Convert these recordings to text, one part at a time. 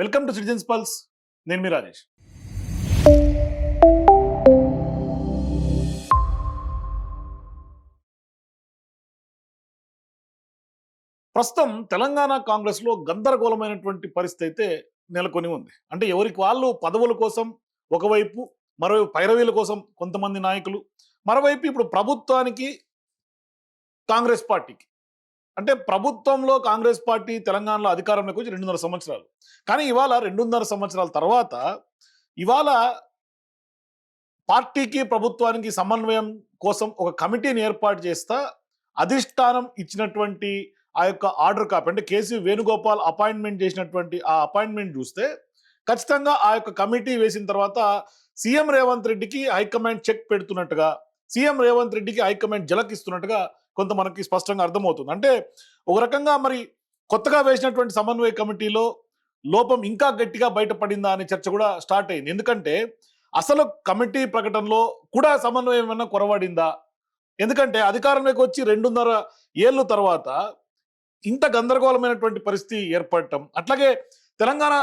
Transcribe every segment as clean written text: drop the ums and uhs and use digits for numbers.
Welcome to citizens pulse. నేను మీ రాజేష్. ప్రస్తుతం తెలంగాణ కాంగ్రెస్లో గందరగోళమైనటువంటి పరిస్థితి అయితే నెలకొని ఉంది. అంటే ఎవరికి వాళ్ళు పదవుల కోసం ఒకవైపు, మరోవైపు పైరవీల కోసం కొంతమంది నాయకులు, మరోవైపు ఇప్పుడు ప్రభుత్వానికి కాంగ్రెస్ పార్టీకి, అంటే ప్రభుత్వంలో కాంగ్రెస్ పార్టీ తెలంగాణలో అధికారంలోకి వచ్చి 2.5 సంవత్సరాలు. కానీ ఇవాళ 2.5 సంవత్సరాల తర్వాత ఇవాళ పార్టీకి ప్రభుత్వానికి సమన్వయం కోసం ఒక కమిటీని ఏర్పాటు చేస్తా అధిష్టానం ఇచ్చినటువంటి ఆ యొక్క ఆర్డర్ కాపీ, అంటే కేసీ వేణుగోపాల్ అపాయింట్మెంట్ చేసినటువంటి ఆ అపాయింట్మెంట్ చూస్తే ఖచ్చితంగా ఆ యొక్క కమిటీ వేసిన తర్వాత సీఎం రేవంత్ రెడ్డికి హైకమాండ్ చెక్ పెడుతున్నట్టుగా, సీఎం రేవంత్ రెడ్డికి హైకమాండ్ జలకిస్తున్నట్టుగా కొంత మనకి స్పష్టంగా అర్థమవుతుంది. అంటే ఒక రకంగా మరి కొత్తగా వేసినటువంటి సమన్వయ కమిటీలో లోపం ఇంకా గట్టిగా బయటపడిందా అనే చర్చ కూడా స్టార్ట్ అయింది. ఎందుకంటే అసలు కమిటీ ప్రకటనలో కూడా సమన్వయం ఏమైనా కొరవడిందా? ఎందుకంటే అధికారంలోకి వచ్చి 2.5 ఏళ్ళు తర్వాత ఇంత గందరగోళమైనటువంటి పరిస్థితి ఏర్పడటం, అట్లాగే తెలంగాణ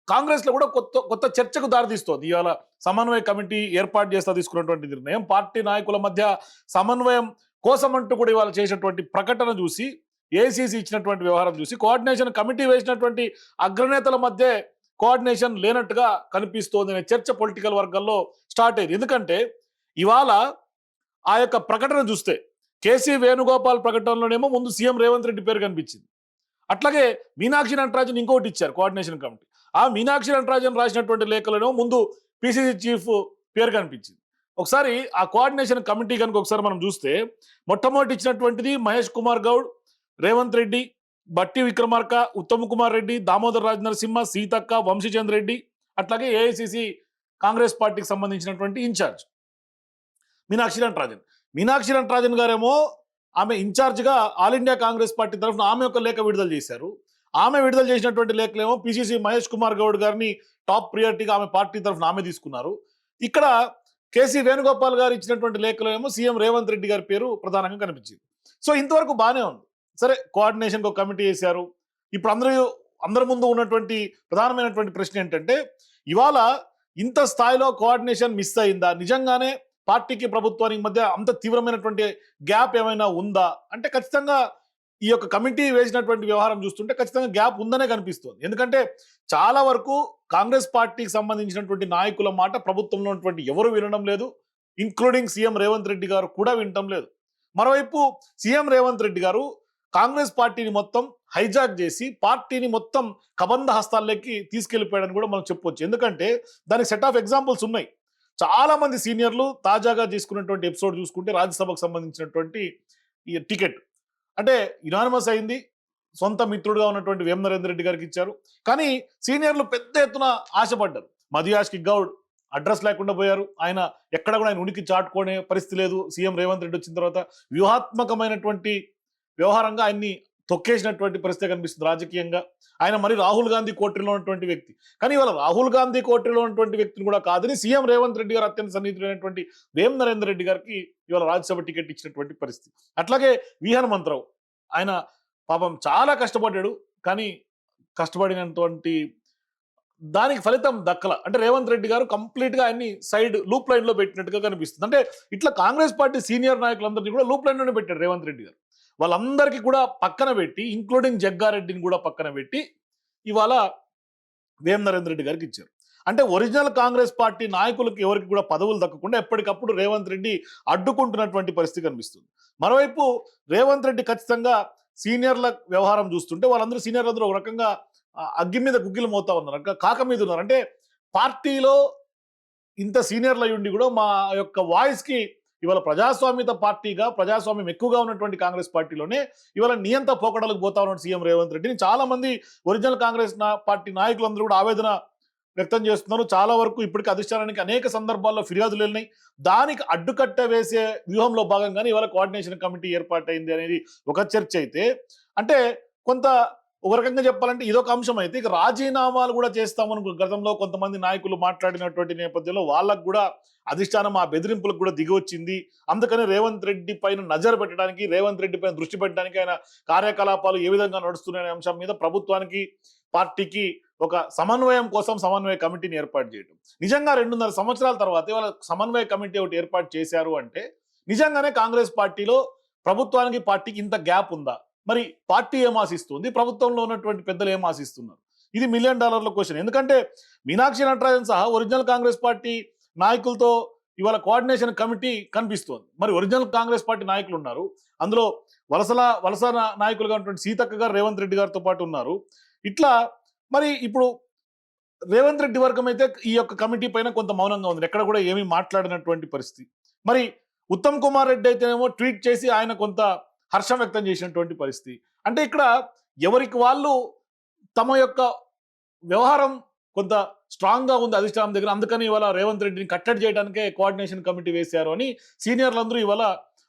కాంగ్రెస్ లో కూడా కొత్త కొత్త చర్చకు దారితీస్తోంది. ఇవాళ సమన్వయ కమిటీ ఏర్పాటు చేస్తా తీసుకున్నటువంటి నిర్ణయం, పార్టీ నాయకుల మధ్య సమన్వయం కోసం అంటూ కూడా ఇవాళ చేసినటువంటి ప్రకటన చూసి, ఏసీసీ ఇచ్చినటువంటి వ్యవహారం చూసి, కోఆర్డినేషన్ కమిటీ వేసినటువంటి అగ్రనేతల మధ్య కోఆర్డినేషన్ లేనట్టుగా కనిపిస్తోంది అనే చర్చ పొలిటికల్ వర్గాల్లో స్టార్ట్ అయింది. ఎందుకంటే ఇవాళ ఆ యొక్క ప్రకటన చూస్తే కేసీ వేణుగోపాల్ ప్రకటనలోనేమో ముందు సీఎం రేవంత్ రెడ్డి పేరు కనిపించింది. అట్లాగే మీనాక్షి నటరాజన్ ఇంకోటి ఇచ్చారు కోఆర్డినేషన్ కమిటీ. ఆ మీనాక్షి నటరాజన్ రాసినటువంటి లేఖలోనేమో ముందు పిసిసి చీఫ్ పేరు కనిపించింది. ఒకసారి ఆ కోఆర్డినేషన్ కమిటీ కనుక ఒకసారి మనం చూస్తే మొట్టమొదటి ఇచ్చినటువంటిది మహేష్ కుమార్ గౌడ్, రేవంత్ రెడ్డి, బట్టి విక్రమార్క, ఉత్తమ్ కుమార్ రెడ్డి, దామోదర్ రాజ్ నరసింహ, సీతక్క, వంశీచంద్ర రెడ్డి, అట్లాగే ఏఐసిసి కాంగ్రెస్ పార్టీకి సంబంధించినటువంటి ఇన్ఛార్జ్ మీనాక్షి నటరాజన్. మీనాక్షి నటరాజన్ గారేమో ఆమె ఇన్ఛార్జ్గా ఆల్ ఇండియా కాంగ్రెస్ పార్టీ తరఫున ఆమె ఒక లేఖ విడుదల చేశారు. ఆమె విడుదల చేసినటువంటి లేఖలేమో పిసిసి మహేష్ కుమార్ గౌడ్ గారిని టాప్ ప్రియారిటీగా ఆమె పార్టీ తరఫున ఆమె తీసుకున్నారు. ఇక్కడ కేసీ వేణుగోపాల్ గారు ఇచ్చినటువంటి లేఖలో ఏమో సీఎం రేవంత్ రెడ్డి గారి పేరు ప్రధానంగా కనిపించింది. సో ఇంతవరకు బాగానే ఉంది. సరే, కోఆర్డినేషన్కి ఒక కమిటీ వేశారు. ఇప్పుడు అందరి ముందు ఉన్నటువంటి ప్రధానమైనటువంటి ప్రశ్న ఏంటంటే, ఇవాళ ఇంత స్థాయిలో కోఆర్డినేషన్ మిస్ అయిందా? నిజంగానే పార్టీకి ప్రభుత్వానికి మధ్య అంత తీవ్రమైనటువంటి గ్యాప్ ఏమైనా ఉందా అంటే ఖచ్చితంగా ఈ యొక్క కమిటీ వేసినటువంటి వ్యవహారం చూస్తుంటే ఖచ్చితంగా గ్యాప్ ఉందనే కనిపిస్తుంది. ఎందుకంటే చాలా వరకు కాంగ్రెస్ పార్టీకి సంబంధించినటువంటి నాయకుల మాట ప్రభుత్వంలో ఉన్నటువంటి ఎవరు వినడం లేదు, ఇంక్లూడింగ్ సీఎం రేవంత్ రెడ్డి గారు కూడా వినటం లేదు. మరోవైపు సీఎం రేవంత్ రెడ్డి గారు కాంగ్రెస్ పార్టీని మొత్తం హైజాక్ చేసి పార్టీని మొత్తం కబంధ హస్తాల్లోకి తీసుకెళ్లిపోయాడని కూడా మనం చెప్పొచ్చు. ఎందుకంటే దానికి సెట్ ఆఫ్ ఎగ్జాంపుల్స్ ఉన్నాయి. చాలా మంది సీనియర్లు తాజాగా తీసుకున్నటువంటి ఎపిసోడ్ చూసుకుంటే రాజ్యసభకు సంబంధించినటువంటి ఈ టికెట్ అంటే యునానిమస్ అయింది, సొంత మిత్రుడుగా ఉన్నటువంటి వేం నరేందర్ రెడ్డి గారికి ఇచ్చారు. కానీ సీనియర్లు పెద్ద ఎత్తున ఆశపడ్డారు. మధుయాష్కి గౌడ్ అడ్రస్ లేకుండా పోయారు. ఆయన ఎక్కడ కూడా ఆయన ఉనికి చాటుకునే పరిస్థితి లేదు. సీఎం రేవంత్ రెడ్డి వచ్చిన తర్వాత వ్యూహాత్మకమైనటువంటి వ్యవహారంగా ఆయన్ని తొక్కేసినటువంటి పరిస్థితి కనిపిస్తుంది రాజకీయంగా. ఆయన మరి రాహుల్ గాంధీ కోటరీలో ఉన్నటువంటి వ్యక్తి. కానీ ఇవాళ రాహుల్ గాంధీ కోటరీలో ఉన్నటువంటి వ్యక్తిని కూడా కాదని సీఎం రేవంత్ రెడ్డి గారు అత్యంత సన్నిహితుడైనటువంటి వేం నరేందర్ రెడ్డి గారికి ఇవాళ రాజ్యసభ టికెట్ ఇచ్చినటువంటి పరిస్థితి. అట్లాగే వి హనుమంతరావు, ఆయన పాపం చాలా కష్టపడ్డాడు. కానీ కష్టపడినటువంటి దానికి ఫలితం దక్కల. అంటే రేవంత్ రెడ్డి గారు కంప్లీట్ గా ఆయన్ని సైడ్ లూప్ లైన్ లో పెట్టినట్టుగా కనిపిస్తుంది. అంటే ఇట్లా కాంగ్రెస్ పార్టీ సీనియర్ నాయకులందరినీ కూడా లూప్ లైన్ లోనే పెట్టాడు రేవంత్ రెడ్డి గారు. వాళ్ళందరికీ కూడా పక్కన పెట్టి, ఇంక్లూడింగ్ జగ్గారెడ్డిని కూడా పక్కన పెట్టి ఇవాళ వేం నరేందర్ రెడ్డి గారికి ఇచ్చారు. అంటే ఒరిజినల్ కాంగ్రెస్ పార్టీ నాయకులకు ఎవరికి కూడా పదవులు దక్కకుండా ఎప్పటికప్పుడు రేవంత్ రెడ్డి అడ్డుకుంటున్నటువంటి పరిస్థితి కనిపిస్తుంది. మరోవైపు రేవంత్ రెడ్డి ఖచ్చితంగా సీనియర్ల వ్యవహారం చూస్తుంటే వాళ్ళందరూ సీనియర్లందరూ ఒక రకంగా అగ్గి మీద గుగ్గిలు మోతా ఉన్నారు, కాక మీద ఉన్నారు. అంటే పార్టీలో ఇంత సీనియర్లు అయ్యుండి కూడా మా యొక్క వాయిస్ కి ఇవాళ ప్రజాస్వామ్యత పార్టీగా, ప్రజాస్వామ్యం ఎక్కువగా ఉన్నటువంటి కాంగ్రెస్ పార్టీలోనే ఇవాళ నియంత పోకడలకు పోతా ఉన్నాడు సీఎం రేవంత్ రెడ్డిని చాలా మంది ఒరిజినల్ కాంగ్రెస్ పార్టీ నాయకులందరూ కూడా ఆవేదన వ్యక్తం చేస్తున్నారు. చాలా వరకు ఇప్పటికీ అధిష్టానానికి అనేక సందర్భాల్లో ఫిర్యాదులు వెళ్ళినాయి. దానికి అడ్డుకట్ట వేసే వ్యూహంలో భాగంగానే ఇవాళ కోఆర్డినేషన్ కమిటీ ఏర్పాటైంది అనేది ఒక చర్చ అయితే, అంటే కొంత ఒక రకంగా చెప్పాలంటే ఇదొక అంశం అయితే, ఇక రాజీనామాలు కూడా చేస్తామని గతంలో కొంతమంది నాయకులు మాట్లాడినటువంటి నేపథ్యంలో వాళ్ళకు కూడా అధిష్టానం ఆ బెదిరింపులకు కూడా దిగి వచ్చింది. అందుకని రేవంత్ రెడ్డి పైన నజర్ పెట్టడానికి, రేవంత్ రెడ్డి పైన దృష్టి పెట్టడానికి, ఆయన కార్యకలాపాలు ఏ విధంగా నడుస్తున్నాయనే అంశం మీద ప్రభుత్వానికి పార్టీకి ఒక సమన్వయం కోసం సమన్వయ కమిటీని ఏర్పాటు చేయడం. నిజంగా 2.5 సంవత్సరాల తర్వాత ఇవాళ సమన్వయ కమిటీ ఒకటి ఏర్పాటు చేశారు అంటే నిజంగానే కాంగ్రెస్ పార్టీలో ప్రభుత్వానికి పార్టీకి ఇంత గ్యాప్ ఉందా? మరి పార్టీ ఏం ఆశిస్తుంది? ప్రభుత్వంలో ఉన్నటువంటి పెద్దలు ఏం ఆశిస్తున్నారు? ఇది $1 మిలియన్ క్వశ్చన్. ఎందుకంటే మీనాక్షి నటరాజన్ సహా ఒరిజినల్ కాంగ్రెస్ పార్టీ నాయకులతో ఇవాళ కోఆర్డినేషన్ కమిటీ కనిపిస్తోంది. మరి ఒరిజినల్ కాంగ్రెస్ పార్టీ నాయకులు ఉన్నారు. అందులో వలస నాయకులుగా ఉన్నటువంటి సీతక్క గారు రేవంత్ రెడ్డి గారితో పాటు ఉన్నారు. ఇట్లా మరి ఇప్పుడు రేవంత్ రెడ్డి వర్గం అయితే ఈ యొక్క కమిటీ పైన కొంత మౌనంగా ఉంది. ఎక్కడ కూడా ఏమీ మాట్లాడినటువంటి పరిస్థితి. మరి ఉత్తమ్ కుమార్ రెడ్డి అయితేనేమో ట్వీట్ చేసి ఆయన కొంత హర్షం వ్యక్తం చేసినటువంటి పరిస్థితి. అంటే ఇక్కడ ఎవరికి వాళ్ళు తమ యొక్క వ్యవహారం కొంత స్ట్రాంగ్ గా ఉంది అధిష్టానం దగ్గర. అందుకని ఇవాళ రేవంత్ రెడ్డిని కట్టడి చేయడానికే కోఆర్డినేషన్ కమిటీ వేశారు అని సీనియర్లందరూ ఇవాళ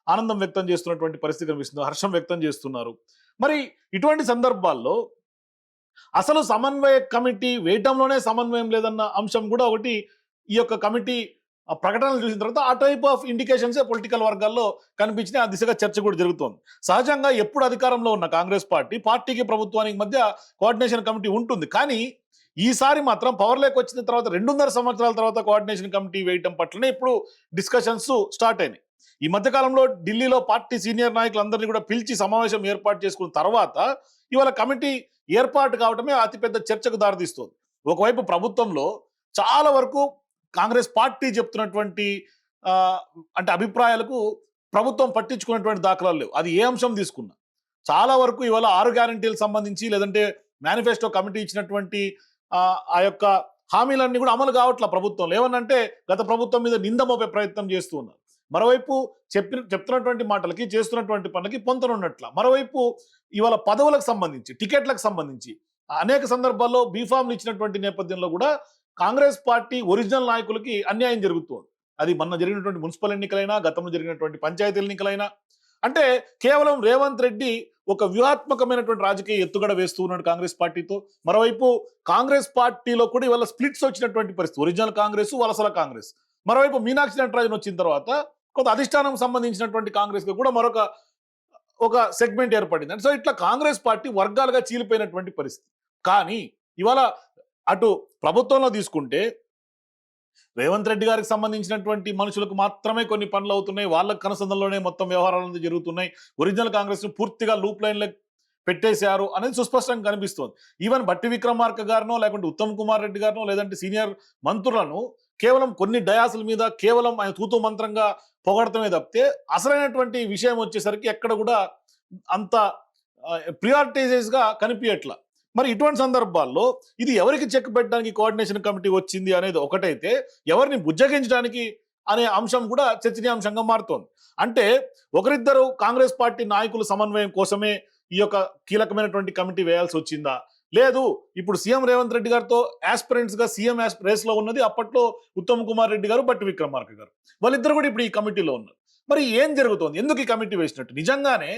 ఆనందం వ్యక్తం చేస్తున్నటువంటి పరిస్థితి కనిపిస్తుంది, హర్షం వ్యక్తం చేస్తున్నారు. మరి ఇటువంటి సందర్భాల్లో అసలు సమన్వయ కమిటీ వేయటంలోనే సమన్వయం లేదన్న అంశం కూడా ఒకటి ఈ యొక్క కమిటీ ప్రకటనలు చూసిన తర్వాత ఆ టైప్ ఆఫ్ ఇండికేషన్స్ పొలిటికల్ వర్గాల్లో కనిపించినాయి. ఆ దిశగా చర్చ కూడా జరుగుతోంది. సహజంగా ఎప్పుడు అధికారంలో ఉన్న కాంగ్రెస్ పార్టీకి ప్రభుత్వానికి మధ్య కోఆర్డినేషన్ కమిటీ ఉంటుంది. కానీ ఈసారి మాత్రం పవర్లోకి వచ్చిన తర్వాత 2.5 సంవత్సరాల తర్వాత కోఆర్డినేషన్ కమిటీ వేయటం పట్లనే ఇప్పుడు డిస్కషన్స్ స్టార్ట్ అయినాయి. ఈ మధ్యకాలంలో ఢిల్లీలో పార్టీ సీనియర్ నాయకులందరినీ కూడా పిలిచి సమావేశం ఏర్పాటు చేసుకున్న తర్వాత ఇవాళ కమిటీ ఏర్పాటు కావటమే అతిపెద్ద చర్చకు దారితీస్తుంది. ఒకవైపు ప్రభుత్వంలో చాలా వరకు కాంగ్రెస్ పార్టీ చెప్తున్నటువంటి అంటే అభిప్రాయాలకు ప్రభుత్వం పట్టించుకున్నటువంటి దాఖలాలు లేవు. అది ఏ అంశం తీసుకున్నా చాలా వరకు ఇవాళ 6 గ్యారంటీలకు సంబంధించి లేదంటే మేనిఫెస్టో కమిటీ ఇచ్చినటువంటి ఆ యొక్క హామీలన్నీ కూడా అమలు కావట్ల ప్రభుత్వంలో. ఏమనంటే గత ప్రభుత్వం మీద నింద మోపే ప్రయత్నం చేస్తూ ఉన్నారు. మరోవైపు చెప్తున్నటువంటి మాటలకి చేస్తున్నటువంటి పనులకి పొంతనున్నట్ల. మరోవైపు ఇవాళ పదవులకు సంబంధించి టికెట్లకు సంబంధించి అనేక సందర్భాల్లో బీఫామ్లు ఇచ్చినటువంటి నేపథ్యంలో కూడా కాంగ్రెస్ పార్టీ ఒరిజినల్ నాయకులకి అన్యాయం జరుగుతోంది. అది మొన్న జరిగినటువంటి మున్సిపల్ ఎన్నికలైనా గతంలో జరిగినటువంటి పంచాయతీ ఎన్నికలైనా అంటే కేవలం రేవంత్ రెడ్డి ఒక వ్యూహాత్మకమైనటువంటి రాజకీయ ఎత్తుగడ వేస్తూ ఉన్నాడు కాంగ్రెస్ పార్టీతో. మరోవైపు కాంగ్రెస్ పార్టీలో కూడా ఇవాళ స్ప్లిట్స్ వచ్చినటువంటి పరిస్థితి. ఒరిజినల్ కాంగ్రెస్, వలసల కాంగ్రెస్. మరోవైపు మీనాక్షి నటరాజన్ వచ్చిన తర్వాత కొంత అధిష్టానం సంబంధించినటువంటి కాంగ్రెస్ కూడా ఒక సెగ్మెంట్ ఏర్పడింది. సో ఇట్లా కాంగ్రెస్ పార్టీ వర్గాలుగా చీలిపోయినటువంటి పరిస్థితి. కానీ ఇవాళ అటు ప్రభుత్వంలో తీసుకుంటే రేవంత్ రెడ్డి గారికి సంబంధించినటువంటి మనుషులకు మాత్రమే కొన్ని పనులు అవుతున్నాయి. వాళ్ళ కనసందంలోనే మొత్తం వ్యవహారాలు జరుగుతున్నాయి. ఒరిజినల్ కాంగ్రెస్ ను పూర్తిగా లూప్ లైన్లో పెట్టేశారు అనేది సుస్పష్టంగా కనిపిస్తోంది. ఈవెన్ బట్టి విక్రమార్క గారినో లేకుంటే ఉత్తమ్ కుమార్ రెడ్డి గారినో లేదంటే సీనియర్ మంత్రులను కేవలం కొన్ని డయాసుల మీద కేవలం ఆయన తూతూ మంత్రంగా పొగడటమే తప్పితే అసలైనటువంటి విషయం వచ్చేసరికి ఎక్కడ కూడా అంత ప్రియారిటైజెస్ గా కనిపించట్ల. మరి ఇటువంటి సందర్భాల్లో ఇది ఎవరికి చెక్ పెట్టడానికి కోఆర్డినేషన్ కమిటీ వచ్చింది అనేది ఒకటైతే ఎవరిని బుజ్జగించడానికి అనే అంశం కూడా చర్చనీయాంశంగా మారుతోంది. అంటే ఒకరిద్దరు కాంగ్రెస్ పార్టీ నాయకుల సమన్వయం కోసమే ఈ యొక్క కీలకమైనటువంటి కమిటీ వేయాల్సి వచ్చిందా? లేదు, ఇప్పుడు సీఎం రేవంత్ రెడ్డి గారితో ఆస్పిరెంట్స్ గా సీఎం రేస్ లో ఉన్నది అప్పట్లో ఉత్తమ్ కుమార్ రెడ్డి గారు, బట్టి విక్రమార్క గారు. వాళ్ళిద్దరు కూడా ఇప్పుడు ఈ కమిటీలో ఉన్నారు. మరి ఏం జరుగుతోంది? ఎందుకు ఈ కమిటీ వేసినట్టు? నిజంగానే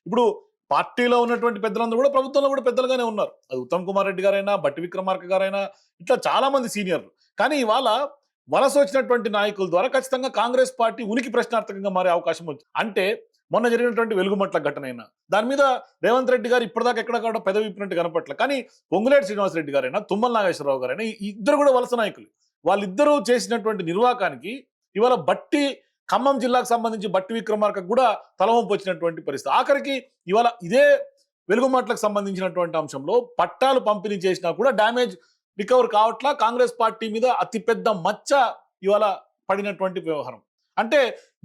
ఇప్పుడు పార్టీలో ఉన్నటువంటి పెద్దలందరూ కూడా ప్రభుత్వంలో కూడా పెద్దలుగానే ఉన్నారు. అది ఉత్తమ్ కుమార్ రెడ్డి గారైనా, బట్టి విక్రమార్క గారైనా, ఇట్లా చాలా మంది సీనియర్లు. కానీ ఇవాళ వలస వచ్చినటువంటి నాయకుల ద్వారా ఖచ్చితంగా కాంగ్రెస్ పార్టీ ఉనికి ప్రశ్నార్థకంగా మారే అవకాశం వచ్చింది. అంటే మొన్న జరిగినటువంటి వెలుగుమట్ల ఘటన అయినా దాని మీద రేవంత్ రెడ్డి గారు ఇప్పటిదాకా ఎక్కడ పెదవి విప్పినట్టు కనపట్ల. కానీ పొంగులేటి శ్రీనివాసరెడ్డి గారైనా, తుమ్మల నాగేశ్వరరావు గారైనా ఇద్దరు కూడా వలస నాయకులు. వాళ్ళిద్దరూ చేసినటువంటి నిర్వాకానికి ఇవాళ ఖమ్మం జిల్లాకు సంబంధించి బట్టి విక్రమార్క కూడా తలవంపు వచ్చినటువంటి పరిస్థితి. ఆఖరికి ఇవాళ ఇదే వెలుగుమట్లకు సంబంధించినటువంటి అంశంలో పట్టాలు పంపిణీ చేసినా కూడా డ్యామేజ్ రికవర్ కావట్లా. కాంగ్రెస్ పార్టీ మీద అతిపెద్ద మచ్చ ఇవాళ పడినటువంటి వ్యవహారం. అంటే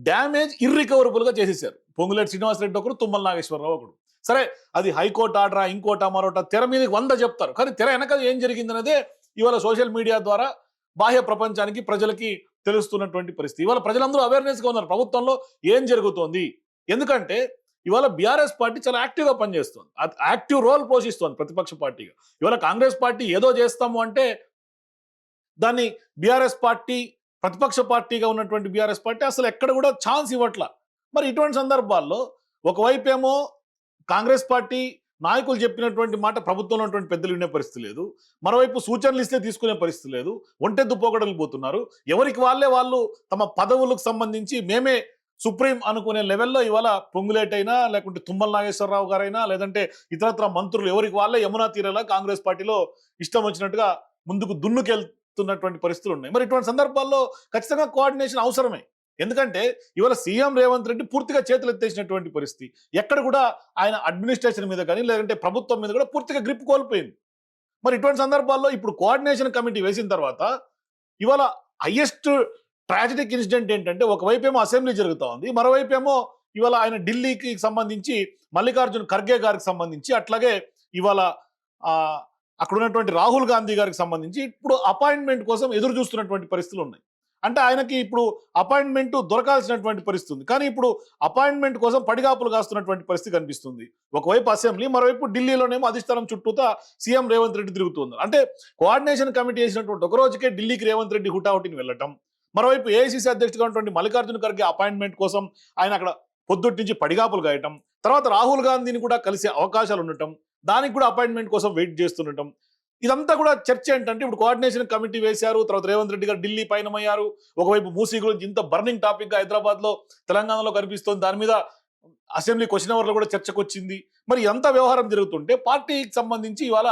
డ్యామేజ్ ఇర్రికవరబుల్ గా చేసేసారు. పొంగులేటి శ్రీనివాసరెడ్డి ఒకరు, తుమ్మల నాగేశ్వరరావు ఒకడు. సరే, అది హైకోర్టు ఆర్డరా, ఇంకోటా మరోటా, తెర మీదకి 100 చెప్తారు. కానీ తెర వెనక ఏం జరిగిందనేదే ఇవాళ సోషల్ మీడియా ద్వారా బాహ్య ప్రపంచానికి, ప్రజలకి తెలుస్తున్నటువంటి పరిస్థితి. ఇవాళ ప్రజలందరూ అవేర్నెస్ గా ఉన్నారు ప్రభుత్వంలో ఏం జరుగుతోంది. ఎందుకంటే ఇవాళ బీఆర్ఎస్ పార్టీ చాలా యాక్టివ్ గా పనిచేస్తుంది, యాక్టివ్ రోల్ పోషిస్తోంది ప్రతిపక్ష పార్టీగా. ఇవాళ కాంగ్రెస్ పార్టీ ఏదో చేస్తాము అంటే దాన్ని బీఆర్ఎస్ పార్టీ, ప్రతిపక్ష పార్టీగా ఉన్నటువంటి బీఆర్ఎస్ పార్టీ అసలు ఎక్కడ కూడా ఛాన్స్ ఇవ్వట్ల. మరి ఇటువంటి సందర్భాల్లో ఒకవైపు ఏమో కాంగ్రెస్ పార్టీ నాయకులు చెప్పినటువంటి మాట ప్రభుత్వంలో ఉన్నటువంటి పెద్దలు వినే పరిస్థితి లేదు. మరోవైపు సూచనలు ఇస్తే తీసుకునే పరిస్థితి లేదు. ఒంటెద్దు పోగడలు పోతున్నారు. ఎవరికి వాళ్ళు తమ పదవులకు సంబంధించి మేమే సుప్రీం అనుకునే లెవెల్లో ఇవాళ పొంగులేట్ అయినా, లేకుంటే తుమ్మల నాగేశ్వరరావు గారైనా, లేదంటే ఇతరత్ర మంత్రులు ఎవరికి వాళ్ళే యమునా తీరేలా కాంగ్రెస్ పార్టీలో ఇష్టం వచ్చినట్టుగా ముందుకు దున్నుకెళ్తున్నటువంటి పరిస్థితులు ఉన్నాయి. మరి ఇటువంటి సందర్భాల్లో ఖచ్చితంగా కోఆర్డినేషన్ అవసరమే. ఎందుకంటే ఇవాళ సీఎం రేవంత్ రెడ్డి పూర్తిగా చేతులు ఎత్తేసినటువంటి పరిస్థితి. ఎక్కడ కూడా ఆయన అడ్మినిస్ట్రేషన్ మీద కానీ, లేదంటే ప్రభుత్వం మీద కూడా పూర్తిగా గ్రిప్ కోల్పోయింది. మరి ఇటువంటి సందర్భాల్లో ఇప్పుడు కోఆర్డినేషన్ కమిటీ వేసిన తర్వాత ఇవాళ హైయెస్ట్ ట్రాజిడిక్ ఇన్సిడెంట్ ఏంటంటే, ఒకవైపేమో అసెంబ్లీ జరుగుతూ ఉంది, మరోవైపేమో ఇవాళ ఆయన ఢిల్లీకి సంబంధించి మల్లికార్జున్ ఖర్గే గారికి సంబంధించి, అట్లాగే ఇవాళ అక్కడ ఉన్నటువంటి రాహుల్ గాంధీ గారికి సంబంధించి ఇప్పుడు అపాయింట్మెంట్ కోసం ఎదురు చూస్తున్నటువంటి పరిస్థితులు ఉన్నాయి. అంటే ఆయనకి ఇప్పుడు అపాయింట్మెంట్ దొరకాల్సినటువంటి పరిస్థితి ఉంది. కానీ ఇప్పుడు అపాయింట్మెంట్ కోసం పడిగాపులు కాస్తున్నటువంటి పరిస్థితి కనిపిస్తుంది. ఒకవైపు అసెంబ్లీ, మరోవైపు ఢిల్లీలోనేమో అధిష్టానం చుట్టూతా సీఎం రేవంత్ రెడ్డి తిరుగుతుంది. అంటే కోఆర్డినేషన్ కమిటీ వేసినటువంటి ఒక రోజుకే ఢిల్లీకి రేవంత్ రెడ్డి హుటాహుటిని వెళ్ళటం, మరోవైపు ఏఐసీసీ అధ్యక్షుడిగా ఉన్నటువంటి మల్లికార్జున ఖర్గే అపాయింట్మెంట్ కోసం ఆయన అక్కడ పొద్దుటి నుంచి పడిగాపులు గాయటం, తర్వాత రాహుల్ గాంధీని కూడా కలిసే అవకాశాలు ఉండటం, దానికి కూడా అపాయింట్మెంట్ కోసం వెయిట్ చేస్తుండటం, ఇదంతా కూడా చర్చ ఏంటంటే ఇప్పుడు కోఆర్డినేషన్ కమిటీ వేశారు, తర్వాత రేవంత్ రెడ్డి గారు ఢిల్లీ పయనమయ్యారు, ఒకవైపు మూసీ గురించి ఇంత బర్నింగ్ టాపిక్ గా హైదరాబాద్ లో తెలంగాణలో కనిపిస్తోంది, దాని మీద అసెంబ్లీ క్వశ్చన్ అవర్లో కూడా చర్చకు వచ్చింది. మరి ఎంత వ్యవహారం జరుగుతుంటే పార్టీకి సంబంధించి ఇవాళ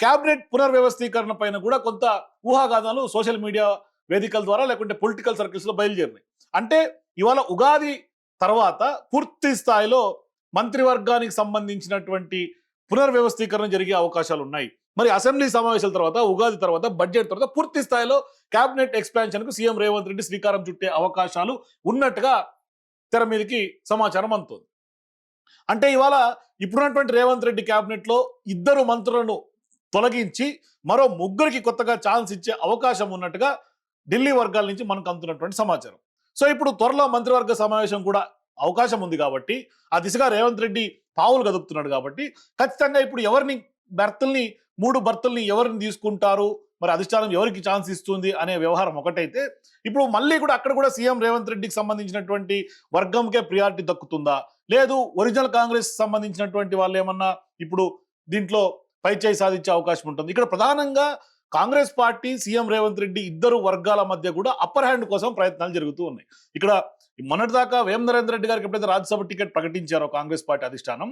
క్యాబినెట్ పునర్వ్యవస్థీకరణ పైన కూడా కొంత ఊహాగానాలు సోషల్ మీడియా వేదికల ద్వారా లేకుంటే పొలిటికల్ సర్కిల్స్ లో బయలుదేరినాయి. అంటే ఇవాళ ఉగాది తర్వాత పూర్తి స్థాయిలో మంత్రివర్గానికి సంబంధించినటువంటి పునర్వ్యవస్థీకరణ జరిగే అవకాశాలు ఉన్నాయి. మరి అసెంబ్లీ సమావేశాల తర్వాత, ఉగాది తర్వాత, బడ్జెట్ తర్వాత పూర్తి స్థాయిలో క్యాబినెట్ ఎక్స్పాన్షన్ కు సీఎం రేవంత్ రెడ్డి శ్రీకారం చుట్టే అవకాశాలు ఉన్నట్టుగా తెర మీదకి సమాచారం అందుతుంది. అంటే ఇవాళ ఇప్పుడున్నటువంటి రేవంత్ రెడ్డి క్యాబినెట్ లో 2 మంత్రులను తొలగించి మరో 3కి కొత్తగా ఛాన్స్ ఇచ్చే అవకాశం ఉన్నట్టుగా ఢిల్లీ వర్గాల నుంచి మనకు అందుతున్నటువంటి సమాచారం. సో ఇప్పుడు త్వరలో మంత్రివర్గ సమావేశం కూడా అవకాశం ఉంది కాబట్టి, ఆ దిశగా రేవంత్ రెడ్డి పావులు కదుపుతున్నాడు కాబట్టి ఖచ్చితంగా ఇప్పుడు ఎవరిని భర్తల్ని 3 భర్తల్ని ఎవరిని తీసుకుంటారు, మరి అధిష్టానం ఎవరికి ఛాన్స్ ఇస్తుంది అనే వ్యవహారం ఒకటైతే, ఇప్పుడు మళ్ళీ కూడా అక్కడ కూడా సీఎం రేవంత్ రెడ్డికి సంబంధించినటువంటి వర్గంకే ప్రియారిటీ దక్కుతుందా, లేదు ఒరిజినల్ కాంగ్రెస్ సంబంధించినటువంటి వాళ్ళు ఏమన్నా ఇప్పుడు దీంట్లో పైచేయి సాధించే అవకాశం ఉంటుంది. ఇక్కడ ప్రధానంగా కాంగ్రెస్ పార్టీ, సీఎం రేవంత్ రెడ్డి 2 వర్గాల మధ్య కూడా అప్పర్ హ్యాండ్ కోసం ప్రయత్నాలు జరుగుతూ ఉన్నాయి. ఇక్కడ మొన్నటిదాకా వేం నరేందర్ రెడ్డి గారికి ఎప్పుడైతే రాజ్యసభ టికెట్ ప్రకటించారో కాంగ్రెస్ పార్టీ అధిష్టానం,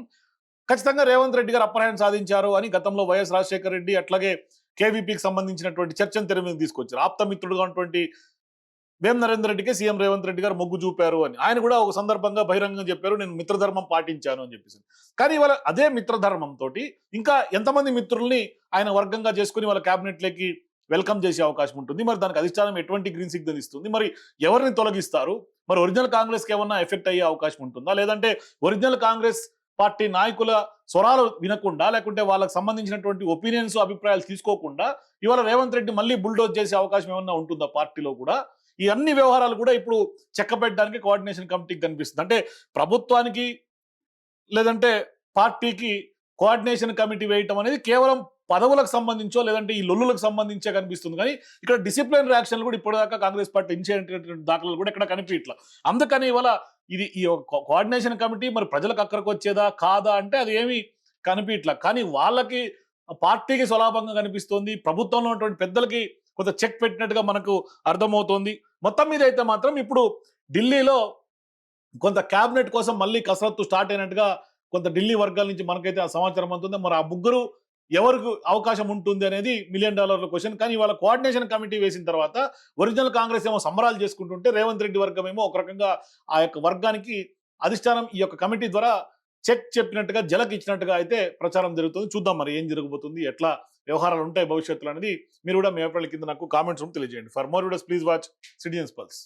ఖచ్చితంగా రేవంత్ రెడ్డి గారు అప్పర్ హ్యాండ్ సాధించారు అని గతంలో వైఎస్ రాజశేఖర రెడ్డి అట్లాగే కేవీపీకి సంబంధించినటువంటి చర్చను తెర మీద తీసుకొచ్చారు. ఆప్తమిత్రుడుగా ఉన్నటువంటి వేం నరేందర్ రెడ్డికే సీఎం రేవంత్ రెడ్డి గారు మొగ్గు చూపారు అని ఆయన కూడా ఒక సందర్భంగా బహిరంగంగా చెప్పారు, నేను మిత్రధర్మం పాటించాను అని చెప్పేసి. కానీ ఇవాళ అదే మిత్రధర్మం తోటి ఇంకా ఎంతమంది మిత్రుల్ని ఆయన వర్గంగా చేసుకుని వాళ్ళ క్యాబినెట్లోకి వెల్కమ్ చేసే అవకాశం ఉంటుంది. మరి దానికి అధిష్టానం ఎటువంటి గ్రీన్ సిగ్నల్ ఇస్తుంది, మరి ఎవరిని తొలగిస్తారు, మరి ఒరిజినల్ కాంగ్రెస్కి ఏమన్నా ఎఫెక్ట్ అయ్యే అవకాశం ఉంటుందా, లేదంటే ఒరిజినల్ కాంగ్రెస్ పార్టీ నాయకుల స్వరాలు వినకుండా, లేకుంటే వాళ్ళకి సంబంధించినటువంటి ఒపీనియన్స్, అభిప్రాయాలు తీసుకోకుండా ఇవాళ రేవంత్ రెడ్డి మళ్ళీ బుల్డోజ్ చేసే అవకాశం ఏమన్నా ఉంటుందా పార్టీలో కూడా? ఈ అన్ని వ్యవహారాలు కూడా ఇప్పుడు చెక్కపెట్టడానికి కోఆర్డినేషన్ కమిటీకి కనిపిస్తుంది. అంటే ప్రభుత్వానికి లేదంటే పార్టీకి కోఆర్డినేషన్ కమిటీ వేయటం అనేది కేవలం పదవులకు సంబంధించో లేదంటే ఈ లొల్లులకు సంబంధించే కనిపిస్తుంది. కానీ ఇక్కడ డిసిప్లిన్ రియాక్షన్లు కూడా ఇప్పటిదాకా కాంగ్రెస్ పార్టీ ఇచ్చేటువంటి దాఖలు కూడా ఇక్కడ కనిపించట్లా. అందుకని ఇవాళ ఈ కోఆర్డినేషన్ కమిటీ మరి ప్రజలకు అక్కడికి వచ్చేదా కాదా అంటే అది ఏమీ కనిపించట్లా. కానీ వాళ్ళకి పార్టీకి స్వలాభంగా కనిపిస్తోంది, ప్రభుత్వంలో ఉన్నటువంటి పెద్దలకి కొంత చెక్ పెట్టినట్టుగా మనకు అర్థమవుతోంది. మొత్తం మీద అయితే మాత్రం ఇప్పుడు ఢిల్లీలో కొంత క్యాబినెట్ కోసం మళ్ళీ కసరత్తు స్టార్ట్ అయినట్టుగా కొంత ఢిల్లీ వర్గాల నుంచి మనకైతే ఆ సమాచారం అందుతుంది. మరి ఆ 3 ఎవరికి అవకాశం ఉంటుంది అనేది $1 మిలియన్ క్వశ్చన్. కానీ ఇవాళ కోఆర్డినేషన్ కమిటీ వేసిన తర్వాత ఒరిజినల్ కాంగ్రెస్ ఏమో సంబరాలు చేసుకుంటుంటే రేవంత్ రెడ్డి వర్గం ఏమో ఒక రకంగా ఆ యొక్క వర్గానికి అధిష్టానం ఈ యొక్క కమిటీ ద్వారా చెక్ చెప్పినట్టుగా, జలక్ ఇచ్చినట్టుగా అయితే ప్రచారం జరుగుతుంది. చూద్దాం మరి ఏం జరగబోతుంది, ఎట్లా వ్యవహారాలు ఉంటాయి భవిష్యత్తులో అనేది మీరు కూడా మీ అభిప్రాయాల కింద నాకు కామెంట్స్ తెలియజేయండి. For more videos please watch citizens pulse.